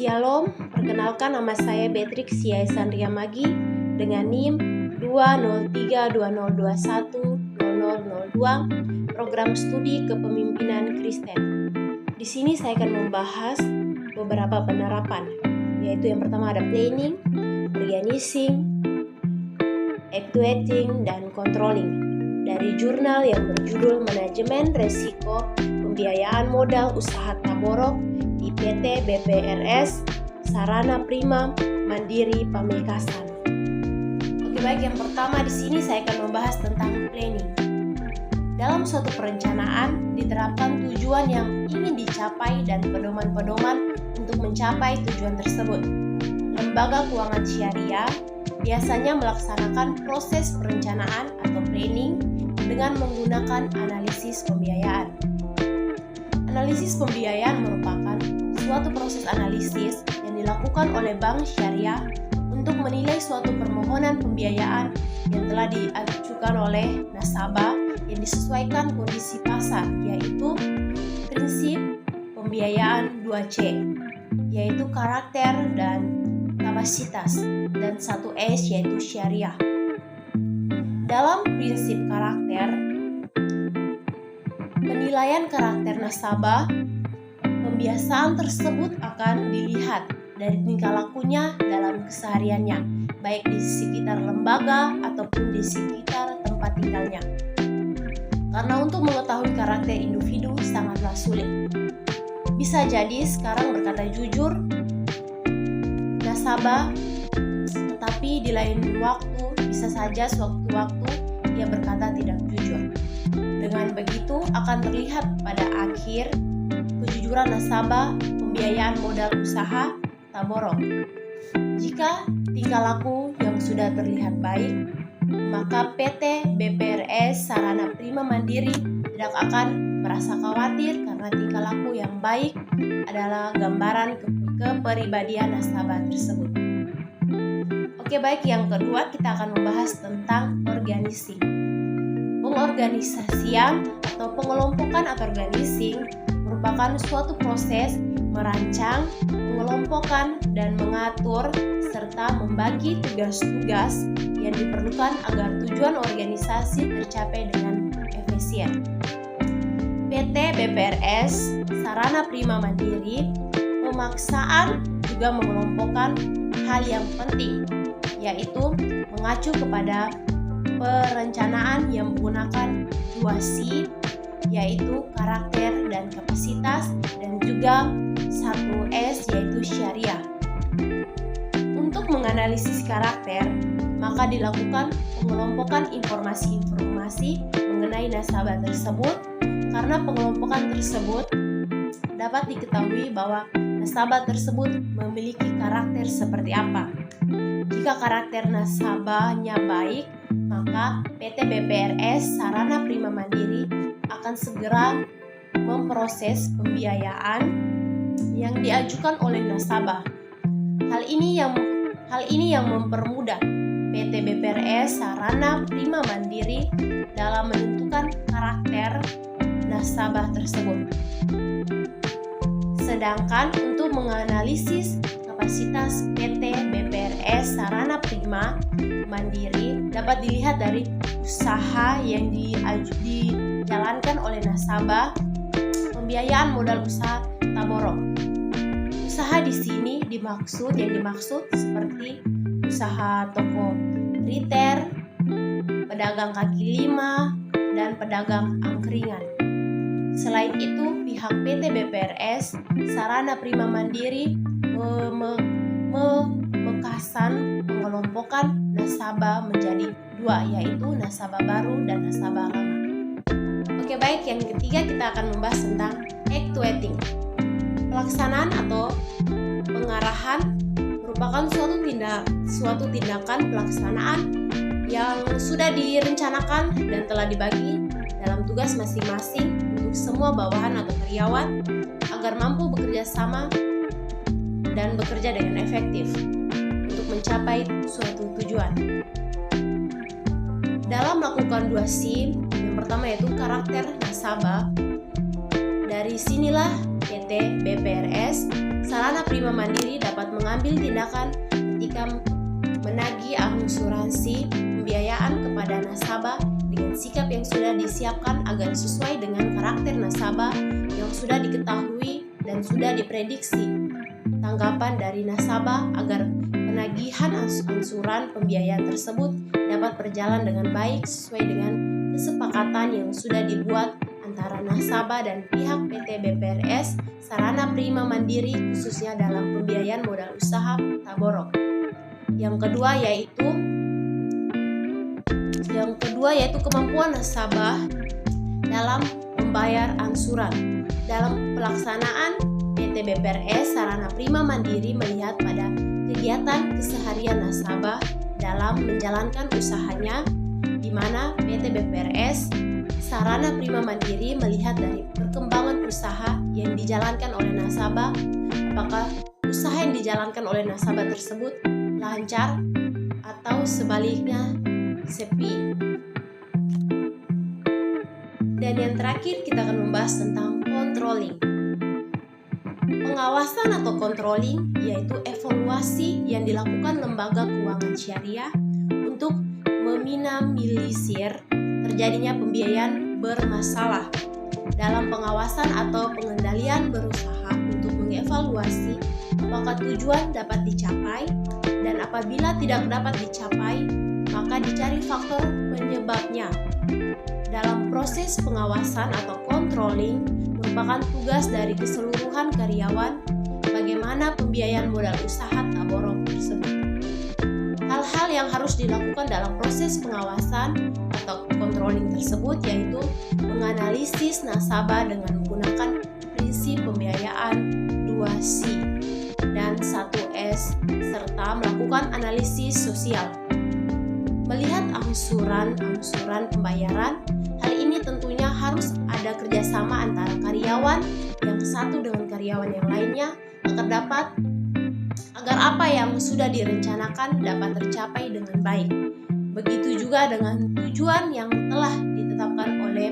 Shalom, perkenalkan nama saya Beatrix Sandria Magi dengan NIM 20320210002 Program Studi Kepemimpinan Kristen. Di sini saya akan membahas beberapa penerapan, yaitu yang pertama ada planning, organizing, actuating, dan controlling dari jurnal yang berjudul Manajemen Resiko Pembiayaan Modal Usaha Taborok di PT BPRS Sarana Prima Mandiri Pamekasan. Oke, baik, yang pertama di sini saya akan membahas tentang planning. Dalam suatu perencanaan diterapkan tujuan yang ingin dicapai dan pedoman-pedoman untuk mencapai tujuan tersebut. Lembaga keuangan syariah biasanya melaksanakan proses perencanaan atau planning dengan menggunakan analisis pembiayaan. Analisis pembiayaan merupakan suatu proses analisis yang dilakukan oleh bank syariah untuk menilai suatu permohonan pembiayaan yang telah diajukan oleh nasabah yang disesuaikan kondisi pasar, yaitu prinsip pembiayaan 2C, yaitu karakter dan kapasitas, dan 1S yaitu syariah. Dalam prinsip karakter, penilaian karakter nasabah, pembiasaan tersebut akan dilihat dari tingkah lakunya dalam kesehariannya, baik di sekitar lembaga ataupun di sekitar tempat tinggalnya. Karena untuk mengetahui karakter individu sangatlah sulit. Bisa jadi sekarang berkata jujur nasabah, tetapi di lain waktu bisa saja sewaktu-waktu ia berkata tidak jujur. Dengan begitu akan terlihat pada akhir kejujuran nasabah pembiayaan modal usaha taborok. Jika tingkah laku yang sudah terlihat baik, maka PT BPRS Sarana Prima Mandiri tidak akan merasa khawatir karena tingkah laku yang baik adalah gambaran kepribadian nasabah tersebut. Oke, baik, yang kedua kita akan membahas tentang organizing. Pengorganisasian atau pengelompokan atau organizing merupakan suatu proses merancang, mengelompokkan, dan mengatur serta membagi tugas-tugas yang diperlukan agar tujuan organisasi tercapai dengan efisien. PT BPRS Sarana Prima Mandiri pemaksaan juga mengelompokkan hal yang penting, yaitu mengacu kepada perencanaan yang menggunakan 2C, yaitu karakter dan kapasitas, dan juga 1S yaitu syariah. Untuk menganalisis karakter, maka dilakukan pengelompokan informasi-informasi mengenai nasabah tersebut, karena pengelompokan tersebut dapat diketahui bahwa nasabah tersebut memiliki karakter seperti apa. Jika karakter nasabahnya baik, maka PT BPRS Sarana Prima Mandiri akan segera memproses pembiayaan yang diajukan oleh nasabah. Hal ini yang mempermudah PT BPRS Sarana Prima Mandiri dalam menentukan karakter nasabah tersebut. Sedangkan untuk menganalisis kapasitas PT BPRS Sarana Prima Mandiri dapat dilihat dari usaha yang dijalankan oleh nasabah pembiayaan modal usaha taborok. Usaha di sini yang dimaksud seperti usaha toko retail, pedagang kaki lima, dan pedagang angkringan. Selain itu, pihak PT BPRS Sarana Prima Mandiri mengelompokan nasabah menjadi dua, yaitu nasabah baru dan nasabah lama. Oke, baik, yang ketiga kita akan membahas tentang actuating. Pelaksanaan atau pengarahan merupakan suatu tindakan pelaksanaan yang sudah direncanakan dan telah dibagi dalam tugas masing-masing untuk semua bawahan atau karyawan agar mampu bekerja sama dan bekerja dengan efektif untuk mencapai suatu tujuan. Dalam melakukan 2C, yang pertama yaitu karakter nasabah. Dari sinilah PT BPRS Sarana Prima Mandiri dapat mengambil tindakan ketika menagih asuransi pembiayaan kepada nasabah dengan sikap yang sudah disiapkan agar sesuai dengan karakter nasabah yang sudah diketahui dan sudah diprediksi tanggapan dari nasabah agar penagihan angsuran pembiayaan tersebut dapat berjalan dengan baik sesuai dengan kesepakatan yang sudah dibuat antara nasabah dan pihak PT BPRS Sarana Prima Mandiri khususnya dalam pembiayaan modal usaha Taborok. Yang kedua yaitu kemampuan nasabah dalam membayar angsuran. Dalam pelaksanaan, PT BPRS Sarana Prima Mandiri melihat pada kegiatan keseharian nasabah dalam menjalankan usahanya, di mana PT BPRS Sarana Prima Mandiri melihat dari perkembangan usaha yang dijalankan oleh nasabah, apakah usaha yang dijalankan oleh nasabah tersebut lancar atau sebaliknya sepi. Dan yang terakhir kita akan membahas tentang controlling. Pengawasan atau controlling yaitu evaluasi yang dilakukan lembaga keuangan syariah untuk meminimalisir terjadinya pembiayaan bermasalah. Dalam pengawasan atau pengendalian berusaha untuk mengevaluasi apakah tujuan dapat dicapai, dan apabila tidak dapat dicapai, maka dicari faktor penyebabnya. Dalam proses pengawasan atau controlling merupakan tugas dari keseluruhan karyawan bagaimana pembiayaan modal usaha Taborok tersebut. Hal-hal yang harus dilakukan dalam proses pengawasan atau controlling tersebut yaitu menganalisis nasabah dengan menggunakan prinsip pembiayaan 2C dan 1S serta melakukan analisis sosial. Melihat angsuran pembayaran, hal ini tentunya harus ada kerjasama antara karyawan yang satu dengan karyawan yang lainnya agar apa yang sudah direncanakan dapat tercapai dengan baik. Begitu juga dengan tujuan yang telah ditetapkan oleh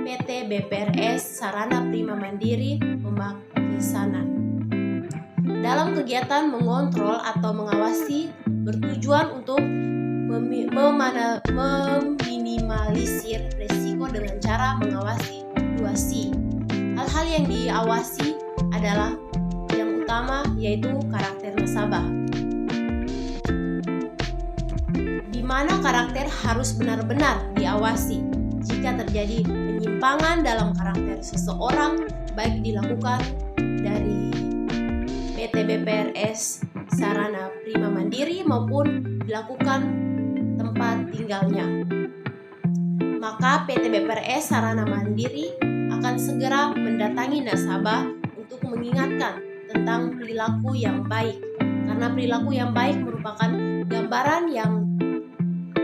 PT BPRS Sarana Prima Mandiri Pemakisanan. Dalam kegiatan mengontrol atau mengawasi bertujuan untuk meminimalisir risiko dengan cara mengawasi 2C. Hal-hal yang diawasi adalah yang utama yaitu karakter nasabah, di mana karakter harus benar-benar diawasi. Jika terjadi penyimpangan dalam karakter seseorang, baik dilakukan dari PT BPRS Sarana Prima Mandiri maupun dilakukan tempat tinggalnya, maka PT BPRS Sarana Mandiri akan segera mendatangi nasabah untuk mengingatkan tentang perilaku yang baik, karena perilaku yang baik merupakan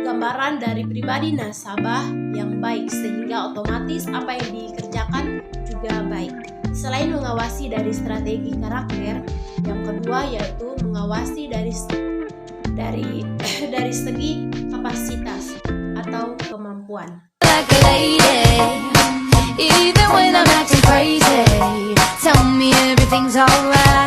gambaran dari pribadi nasabah yang baik, sehingga otomatis apa yang dikerjakan juga baik. Selain mengawasi dari strategi karakter, yang kedua yaitu mengawasi dari segi kapasitas atau kemampuan. Like a lady, even when I'm acting crazy, tell me everything's alright.